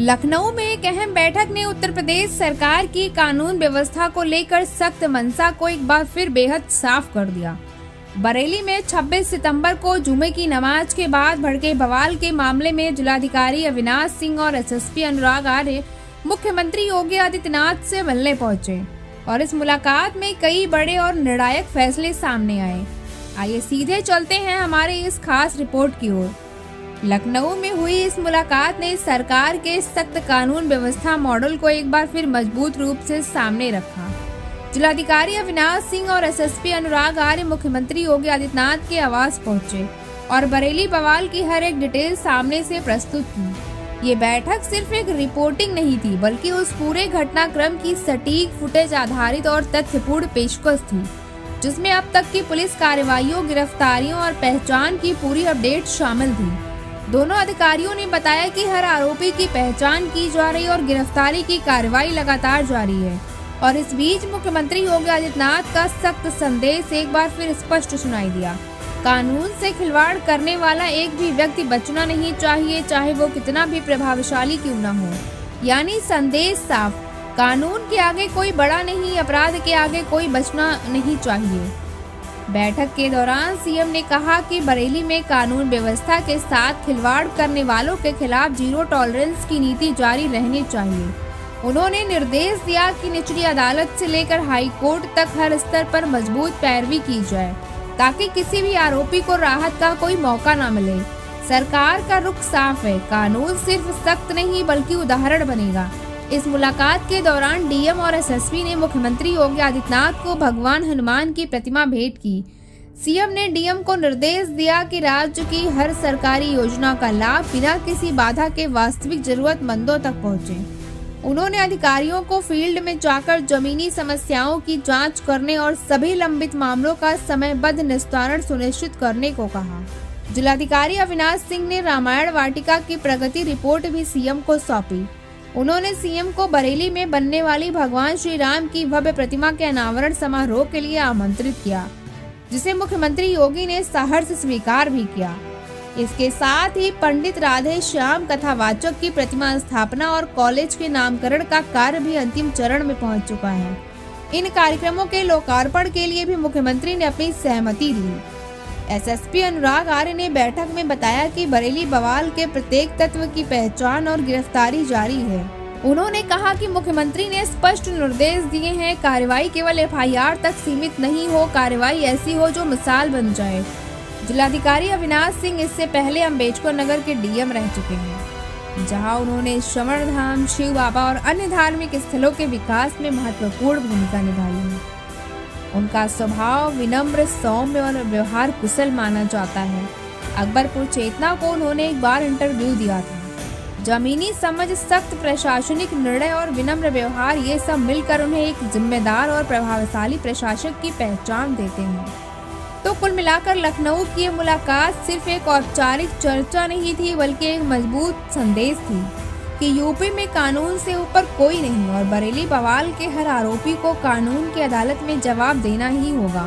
लखनऊ में एक अहम बैठक ने उत्तर प्रदेश सरकार की कानून व्यवस्था को लेकर सख्त मंशा को एक बार फिर बेहद साफ कर दिया। बरेली में 26 सितंबर को जुमे की नमाज के बाद भड़के बवाल के मामले में जिलाधिकारी अविनाश सिंह और एसएसपी अनुराग आर्य मुख्यमंत्री योगी आदित्यनाथ से मिलने पहुंचे और इस मुलाकात में कई बड़े और निर्णायक फैसले सामने आए। आइए सीधे चलते हैं हमारे इस खास रिपोर्ट की ओर। लखनऊ में हुई इस मुलाकात ने सरकार के सख्त कानून व्यवस्था मॉडल को एक बार फिर मजबूत रूप से सामने रखा। जिलाधिकारी अविनाश सिंह और एसएसपी अनुराग आर्य मुख्यमंत्री योगी आदित्यनाथ के आवास पहुंचे और बरेली बवाल की हर एक डिटेल सामने से प्रस्तुत की। ये बैठक सिर्फ एक रिपोर्टिंग नहीं थी, बल्कि उस पूरे घटनाक्रम की सटीक फुटेज आधारित और तथ्यपूर्ण पेशकश थी, जिसमें अब तक की पुलिस कार्रवाइयों, गिरफ्तारियों और पहचान की पूरी अपडेट शामिल थी। दोनों अधिकारियों ने बताया कि हर आरोपी की पहचान की जा रही और गिरफ्तारी की कार्रवाई लगातार जारी है। और इस बीच मुख्यमंत्री योगी आदित्यनाथ का सख्त संदेश एक बार फिर स्पष्ट सुनाई दिया। कानून से खिलवाड़ करने वाला एक भी व्यक्ति बचना नहीं चाहिए, चाहे वो कितना भी प्रभावशाली क्यों न हो। यानी संदेश साफ, कानून के आगे कोई बड़ा नहीं, अपराध के आगे कोई बचना नहीं चाहिए। बैठक के दौरान सीएम ने कहा कि बरेली में कानून व्यवस्था के साथ खिलवाड़ करने वालों के खिलाफ जीरो टॉलरेंस की नीति जारी रहनी चाहिए। उन्होंने निर्देश दिया कि निचली अदालत से लेकर हाई कोर्ट तक हर स्तर पर मजबूत पैरवी की जाए, ताकि किसी भी आरोपी को राहत का कोई मौका न मिले। सरकार का रुख साफ है, कानून सिर्फ सख्त नहीं बल्कि उदाहरण बनेगा। इस मुलाकात के दौरान डीएम और एसएसपी ने मुख्यमंत्री योगी आदित्यनाथ को भगवान हनुमान की प्रतिमा भेंट की। सीएम ने डीएम को निर्देश दिया कि राज्य की हर सरकारी योजना का लाभ बिना किसी बाधा के वास्तविक जरूरतमंदों तक पहुंचे। उन्होंने अधिकारियों को फील्ड में जाकर जमीनी समस्याओं की जांच करने और सभी लंबित मामलों का समयबद्ध निस्तारण सुनिश्चित करने को कहा। जिलाधिकारी अविनाश सिंह ने रामायण वाटिका की प्रगति रिपोर्ट भी सीएम को सौंपी। उन्होंने सीएम को बरेली में बनने वाली भगवान श्री राम की भव्य प्रतिमा के अनावरण समारोह के लिए आमंत्रित किया, जिसे मुख्यमंत्री योगी ने सहर्ष स्वीकार भी किया। इसके साथ ही पंडित राधे श्याम कथावाचक की प्रतिमा स्थापना और कॉलेज के नामकरण का कार्य भी अंतिम चरण में पहुंच चुका है। इन कार्यक्रमों के लोकार्पण के लिए भी मुख्यमंत्री ने अपनी सहमति दी। एसएसपी अनुराग आर्य ने बैठक में बताया कि बरेली बवाल के प्रत्येक तत्व की पहचान और गिरफ्तारी जारी है। उन्होंने कहा कि मुख्यमंत्री ने स्पष्ट निर्देश दिए हैं, कार्रवाई केवल एफआईआर तक सीमित नहीं हो, कार्रवाई ऐसी हो जो मिसाल बन जाए। जिलाधिकारी अविनाश सिंह इससे पहले अम्बेडकर नगर के डीएम रह चुके हैं, जहां उन्होंने श्रवण धाम, शिव बाबा और अन्य धार्मिक स्थलों के विकास में महत्वपूर्ण भूमिका निभाई है। उनका स्वभाव विनम्र, सौम्य और व्यवहार कुशल माना जाता है। अकबरपुर चेतना को उन्होंने एक बार इंटरव्यू दिया था। जमीनी समझ, सख्त प्रशासनिक निर्णय और विनम्र व्यवहार, ये सब मिलकर उन्हें एक जिम्मेदार और प्रभावशाली प्रशासक की पहचान देते हैं। तो कुल मिलाकर लखनऊ की ये मुलाकात सिर्फ एक औपचारिक चर्चा नहीं थी, बल्कि एक मजबूत संदेश थी कि यूपी में कानून से ऊपर कोई नहीं और बरेली बवाल के हर आरोपी को कानून की अदालत में जवाब देना ही होगा।